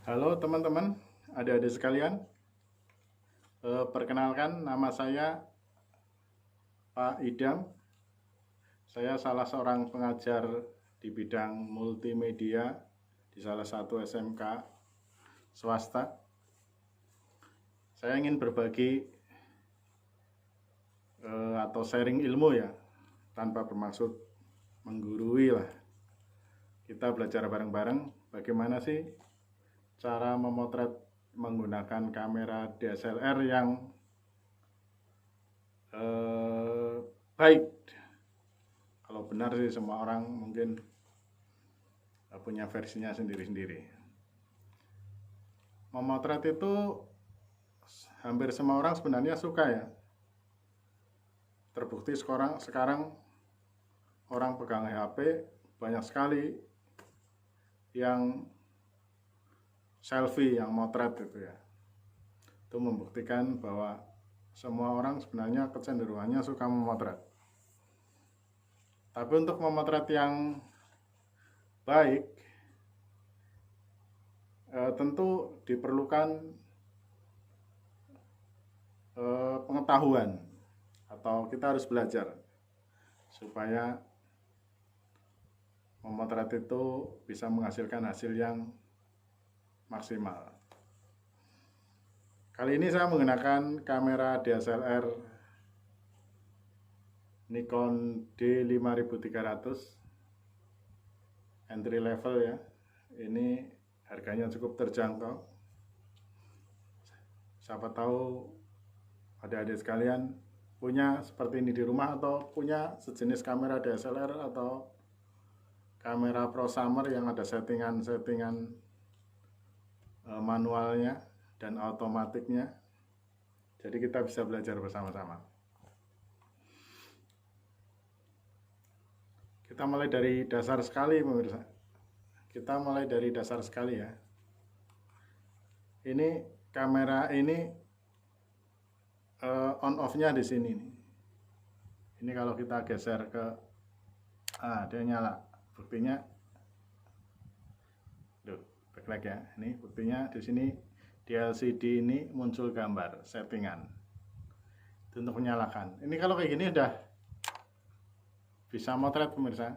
Halo teman-teman, adik-adik sekalian. Perkenalkan, nama saya Pak Idam. Saya salah seorang pengajar di bidang multimedia di salah satu SMK swasta. Saya ingin berbagi atau sharing ilmu ya, tanpa bermaksud menggurui lah. Kita belajar bareng-bareng bagaimana sih cara memotret menggunakan kamera DSLR yang baik. Kalau benar sih semua orang mungkin punya versinya sendiri-sendiri. Memotret itu hampir semua orang sebenarnya suka ya. Terbukti sekarang orang pegang HP banyak sekali yang selfie, yang motret itu ya. Itu membuktikan bahwa semua orang sebenarnya kecenderungannya suka memotret. Tapi untuk memotret yang baik, tentu diperlukan pengetahuan atau kita harus belajar supaya memotret itu bisa menghasilkan hasil yang maksimal. Kali ini saya menggunakan kamera DSLR Nikon D5300 entry level ya. Ini harganya cukup terjangkau. Siapa tahu adik-adik sekalian punya seperti ini di rumah atau punya sejenis kamera DSLR atau kamera prosumer yang ada settingan-settingan manualnya dan otomatiknya. Jadi kita bisa belajar bersama-sama. Kita mulai dari dasar sekali pemirsa. Kita mulai dari dasar sekali ya. Ini kamera ini on off-nya di sini nih. Ini kalau kita geser ke dia nyala. Buktinya backlight ya. Ini buktinya di sini di LCD ini muncul gambar settingan. Itu untuk menyalakan. Ini kalau kayak gini udah bisa motret pemirsa.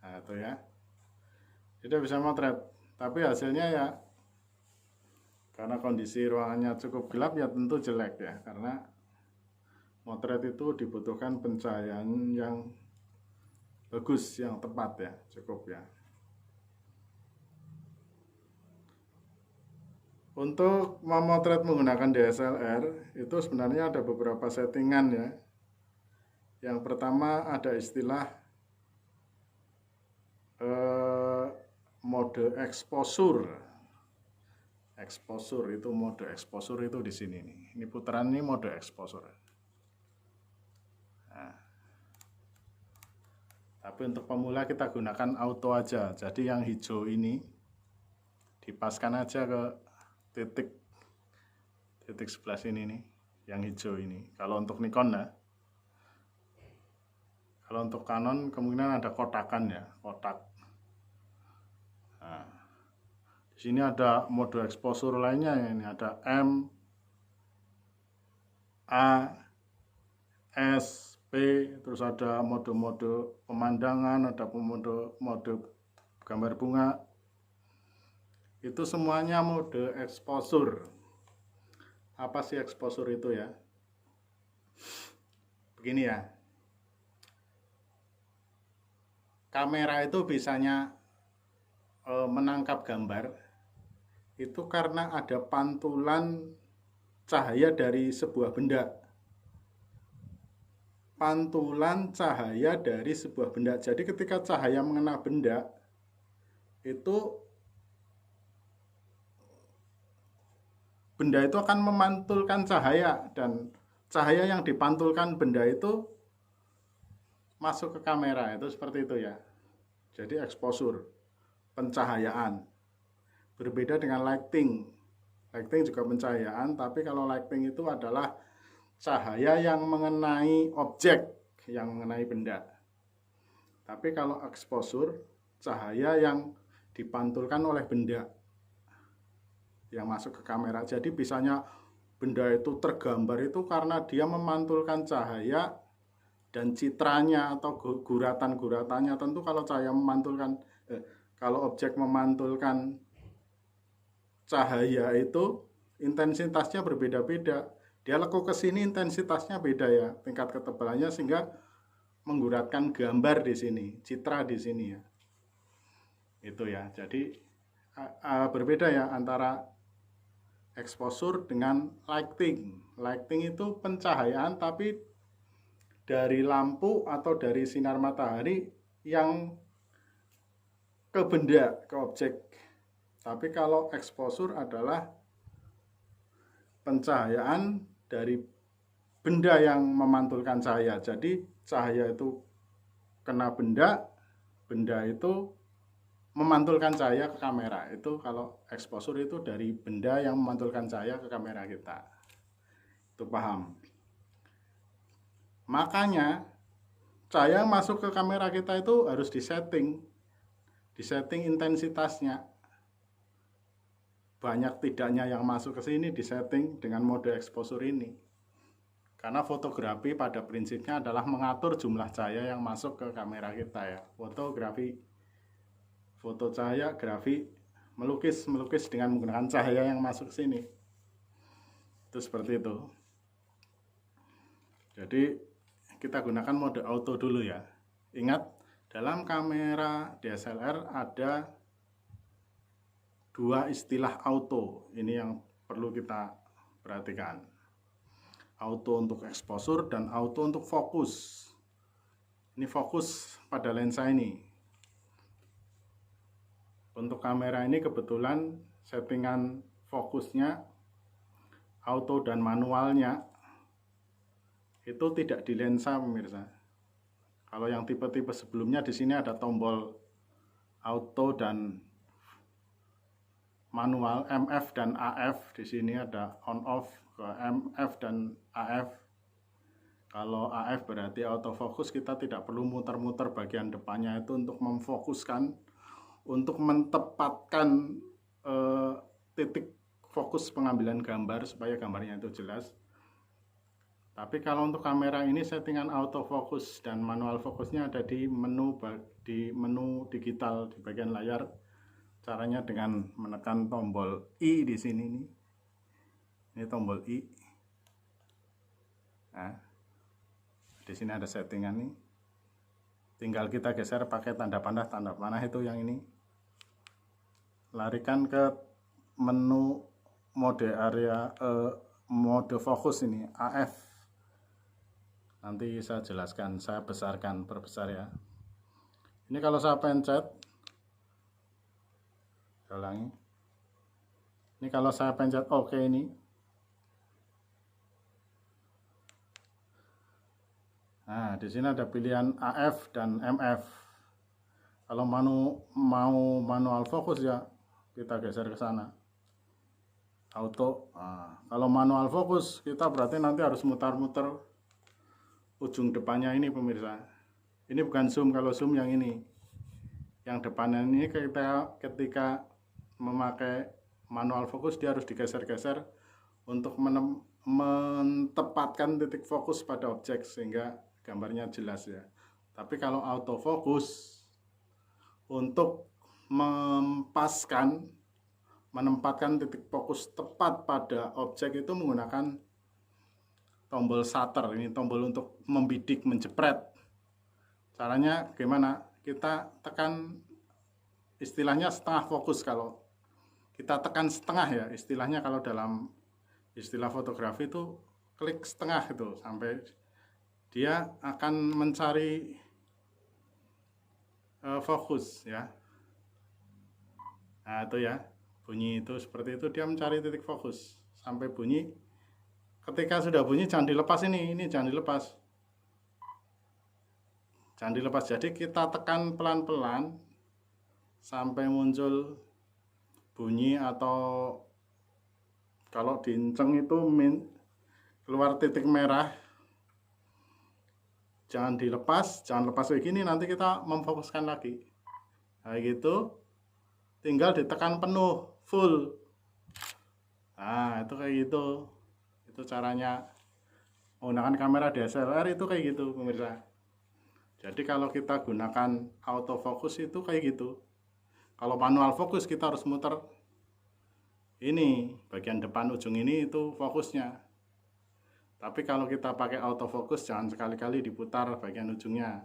Nah itu ya. Sudah bisa motret. Tapi hasilnya ya karena kondisi ruangannya cukup gelap ya tentu jelek ya. Karena motret itu dibutuhkan pencahayaan yang bagus, yang tepat ya, cukup ya. Untuk memotret menggunakan DSLR itu sebenarnya ada beberapa settingan ya. Yang pertama ada istilah mode exposure. Exposure itu mode exposure itu di sini nih. Ini putaran ini mode exposure. Nah, tapi untuk pemula kita gunakan auto aja. Jadi yang hijau ini dipaskan aja ke titik sebelah sini nih, yang hijau ini. Kalau untuk Nikon ya. Kalau untuk Canon kemungkinan ada kotakan ya, kotak. Nah, di sini ada mode exposure lainnya ya. Ini ada M, A, S, P, terus ada mode-mode pemandangan, ada mode gambar bunga. Itu semuanya mode exposure. Apa sih exposure itu ya? Begini ya. Kamera itu bisanya menangkap gambar itu karena ada pantulan cahaya dari sebuah benda. Pantulan cahaya dari sebuah benda. Jadi ketika cahaya mengena benda itu benda itu akan memantulkan cahaya dan cahaya yang dipantulkan benda itu masuk ke kamera. Itu seperti itu ya. Jadi exposure, pencahayaan. Berbeda dengan lighting. Lighting juga pencahayaan, tapi kalau lighting itu adalah cahaya yang mengenai objek, yang mengenai benda. Tapi kalau exposure, cahaya yang dipantulkan oleh benda yang masuk ke kamera. Jadi bisanya benda itu tergambar itu karena dia memantulkan cahaya dan citranya atau guratan-guratannya. Tentu kalau cahaya memantulkan, kalau objek memantulkan cahaya itu intensitasnya berbeda-beda. Dia lekuk ke sini intensitasnya beda ya, tingkat ketebalannya, sehingga mengguratkan gambar di sini, citra di sini ya. Itu ya. Jadi berbeda ya antara exposure dengan lighting. Lighting itu pencahayaan tapi dari lampu atau dari sinar matahari yang ke benda, ke objek. Tapi kalau exposure adalah pencahayaan dari benda yang memantulkan cahaya. Jadi cahaya itu kena benda, benda itu memantulkan cahaya ke kamera. Itu kalau exposure itu dari benda yang memantulkan cahaya ke kamera kita. Itu paham. Makanya cahaya masuk ke kamera kita itu harus disetting intensitasnya. Banyak tidaknya yang masuk ke sini disetting dengan mode exposure ini. Karena fotografi pada prinsipnya adalah mengatur jumlah cahaya yang masuk ke kamera kita ya. Fotografi, foto cahaya, grafik, melukis dengan menggunakan cahaya yang masuk ke sini. Itu seperti itu. Jadi kita gunakan mode auto dulu ya. Ingat, dalam kamera DSLR ada dua istilah auto. Ini yang perlu kita perhatikan. Auto untuk exposure dan auto untuk fokus. Ini fokus pada lensa ini. Untuk kamera ini kebetulan settingan fokusnya, auto dan manualnya itu tidak di lensa pemirsa. Kalau yang tipe-tipe sebelumnya di sini ada tombol auto dan manual, MF dan AF. Di sini ada on off ke MF dan AF. Kalau AF berarti autofocus, kita tidak perlu muter-muter bagian depannya itu untuk memfokuskan, untuk mentepatkan titik fokus pengambilan gambar supaya gambarnya itu jelas. Tapi kalau untuk kamera ini settingan autofocus dan manual fokusnya ada di menu digital di bagian layar. Caranya dengan menekan tombol I di sini nih. Ini tombol I. Nah, di sini ada settingan nih. Tinggal kita geser pakai tanda panah itu yang ini. Larikan ke menu mode mode fokus ini, AF. Nanti saya jelaskan, saya besarkan, perbesar ya. Ini kalau saya pencet, ulangi. Ini kalau saya pencet OK ini, nah di sini ada pilihan AF dan MF. Kalau mau manual fokus ya kita geser ke sana. Auto. Nah, kalau manual fokus kita berarti nanti harus mutar-muter ujung depannya ini pemirsa. Ini bukan zoom, kalau zoom yang ini. Yang depannya ini ketika memakai manual fokus dia harus digeser-geser untuk mentepatkan titik fokus pada objek sehingga gambarnya jelas ya. Tapi kalau autofocus untuk menempatkan titik fokus tepat pada objek itu menggunakan tombol shutter. Ini tombol untuk membidik, menjepret. Caranya gimana? Kita tekan istilahnya setengah fokus. Kalau kita tekan setengah ya, istilahnya kalau dalam istilah fotografi itu klik setengah itu sampai dia akan mencari fokus ya. Nah itu ya, bunyi itu seperti itu, dia mencari titik fokus sampai bunyi. Ketika sudah bunyi jangan dilepas ini jangan dilepas. Jangan dilepas. Jadi kita tekan pelan-pelan sampai muncul bunyi, atau kalau diinceng itu keluar titik merah. Jangan dilepas, jangan lepas kayak gini, nanti kita memfokuskan lagi. Kayak gitu, tinggal ditekan penuh, full. Nah, itu kayak gitu. Itu caranya menggunakan kamera DSLR itu kayak gitu, pemirsa. Jadi kalau kita gunakan autofocus itu kayak gitu. Kalau manual fokus kita harus muter ini, bagian depan ujung ini itu fokusnya. Tapi kalau kita pakai autofocus jangan sekali-kali diputar bagian ujungnya.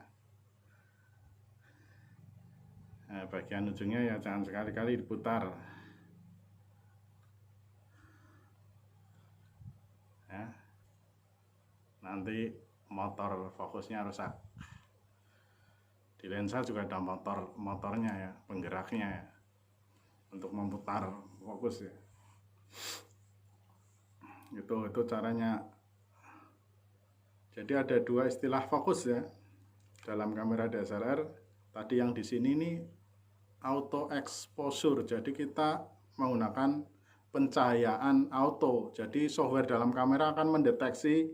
Nah, bagian ujungnya ya jangan sekali-kali diputar. Ya. Nanti motor fokusnya rusak. Di lensa juga ada motornya ya, penggeraknya ya, untuk memutar fokus ya. Itu caranya. Jadi ada dua istilah fokus ya dalam kamera DSLR. Tadi yang di sini nih auto exposure. Jadi kita menggunakan pencahayaan auto. Jadi software dalam kamera akan mendeteksi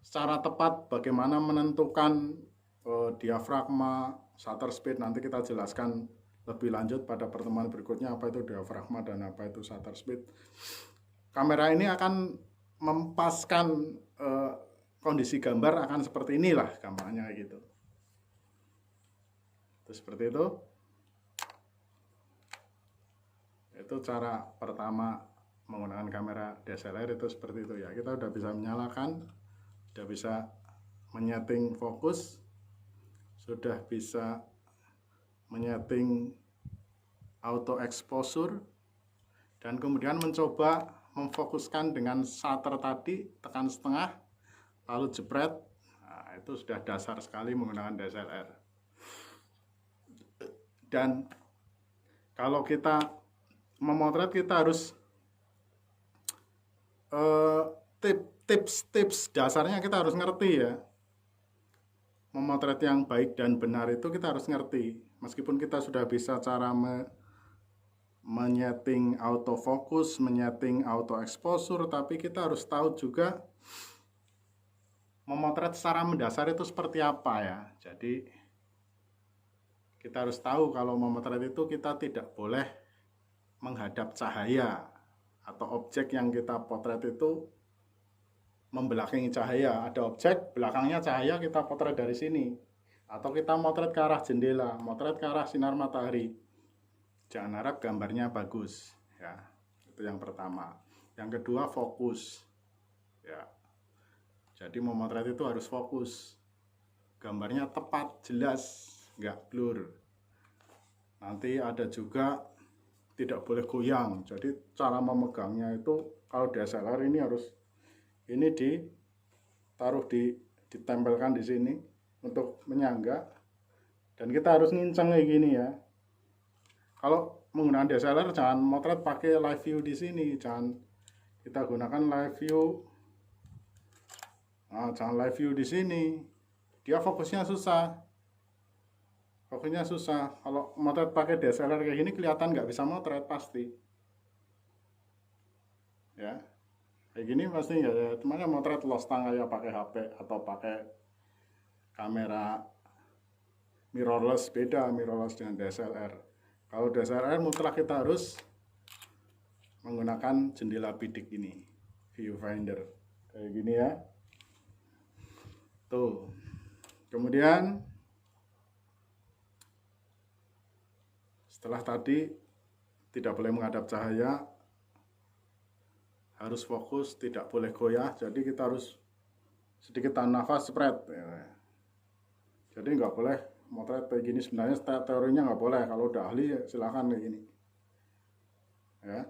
secara tepat bagaimana menentukan diafragma, shutter speed. Nanti kita jelaskan lebih lanjut pada pertemuan berikutnya apa itu diafragma dan apa itu shutter speed. Kamera ini akan mempaskan kondisi gambar akan seperti inilah gambarnya gitu. Itu seperti itu. Itu cara pertama menggunakan kamera DSLR itu seperti itu ya. Kita udah bisa menyalakan, udah bisa menyeting fokus, sudah bisa menyeting auto exposure, dan kemudian mencoba memfokuskan dengan shutter tadi, tekan setengah lalu jepret. Nah, itu sudah dasar sekali menggunakan DSLR. Dan kalau kita memotret kita harus tips dasarnya kita harus ngerti ya. Memotret yang baik dan benar itu kita harus ngerti. Meskipun kita sudah bisa cara menyeting autofocus, menyeting auto exposure, tapi kita harus tahu juga memotret secara mendasar itu seperti apa ya. Jadi kita harus tahu kalau memotret itu kita tidak boleh menghadap cahaya atau objek yang kita potret itu membelakangi cahaya. Ada objek, belakangnya cahaya, kita potret dari sini. Atau kita motret ke arah jendela, motret ke arah sinar matahari. Jangan harap gambarnya bagus. Ya, itu yang pertama. Yang kedua, fokus. Ya, jadi memotret itu harus fokus. Gambarnya tepat, jelas, nggak blur. Nanti ada juga tidak boleh goyang. Jadi cara memegangnya itu kalau DSLR ini harus ini ditempelkan di sini untuk menyangga, dan kita harus nginceng kayak gini ya. Kalau menggunakan DSLR jangan motret pakai live view di sini, jangan kita gunakan live view. Nah, jangan live view di sini, dia fokusnya susah. Kalau motret pakai DSLR kayak gini kelihatan nggak bisa motret pasti. Ya. Kayak gini pasti ya, cuman motret lost tang ya pakai HP atau pakai kamera mirrorless. Beda mirrorless dengan DSLR. Kalau DSLR mutlak kita harus menggunakan jendela bidik ini, viewfinder kayak gini ya. Tuh. Kemudian setelah tadi tidak boleh menghadap cahaya, harus fokus, tidak boleh goyah. Jadi kita harus sedikit tahan nafas, spread ya. Jadi nggak boleh motret kayak gini. Sebenarnya teorinya nggak boleh. Kalau udah ahli silakan kayak gini ya,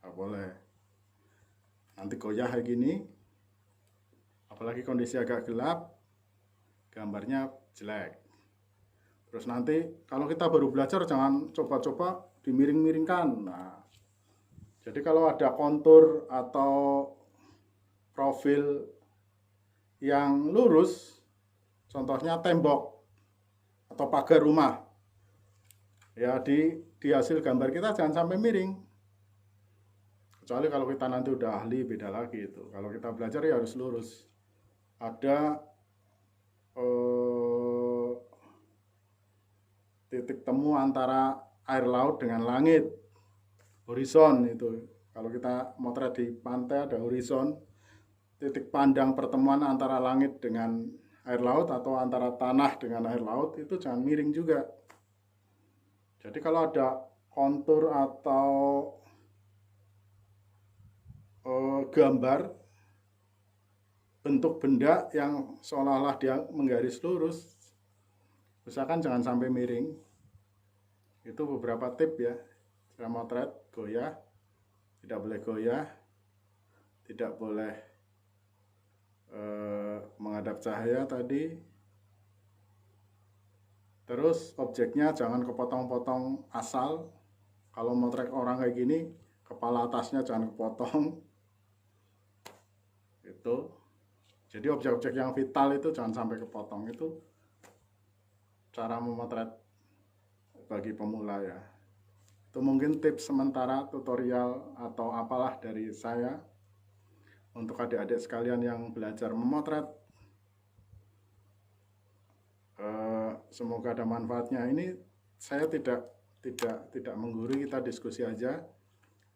nggak boleh. Nanti goyah kayak gini, apalagi kondisi agak gelap, gambarnya jelek. Terus nanti kalau kita baru belajar jangan coba-coba dimiring-miringkan. Nah, jadi kalau ada kontur atau profil yang lurus, contohnya tembok atau pagar rumah, ya di hasil gambar kita jangan sampai miring. Kecuali kalau kita nanti udah ahli, beda lagi itu. Kalau kita belajar ya harus lurus. ada titik temu antara air laut dengan langit, horizon itu. Kalau kita motret di pantai ada horizon, titik pandang pertemuan antara langit dengan air laut atau antara tanah dengan air laut itu jangan miring juga. Jadi kalau ada kontur atau gambar bentuk benda yang seolah-olah dia menggaris lurus, usahakan jangan sampai miring. Itu beberapa tip ya. Cara motret, goyah, tidak boleh goyah, tidak boleh menghadap cahaya tadi. Terus objeknya jangan kepotong-potong asal. Kalau motret orang kayak gini, kepala atasnya jangan kepotong. Itu. Jadi objek-objek yang vital itu jangan sampai kepotong. Itu cara memotret bagi pemula ya. Itu mungkin tips sementara tutorial atau apalah dari saya untuk adik-adik sekalian yang belajar memotret. Semoga ada manfaatnya. Ini saya tidak menggurui, kita diskusi aja.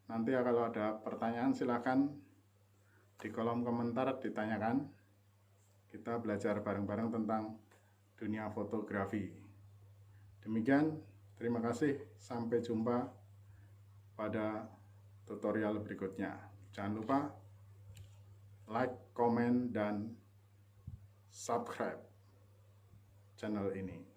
Nanti kalau ada pertanyaan silakan di kolom komentar ditanyakan. Kita belajar bareng-bareng tentang dunia fotografi. Demikian, terima kasih. Sampai jumpa pada tutorial berikutnya. Jangan lupa like, komen, dan subscribe channel ini.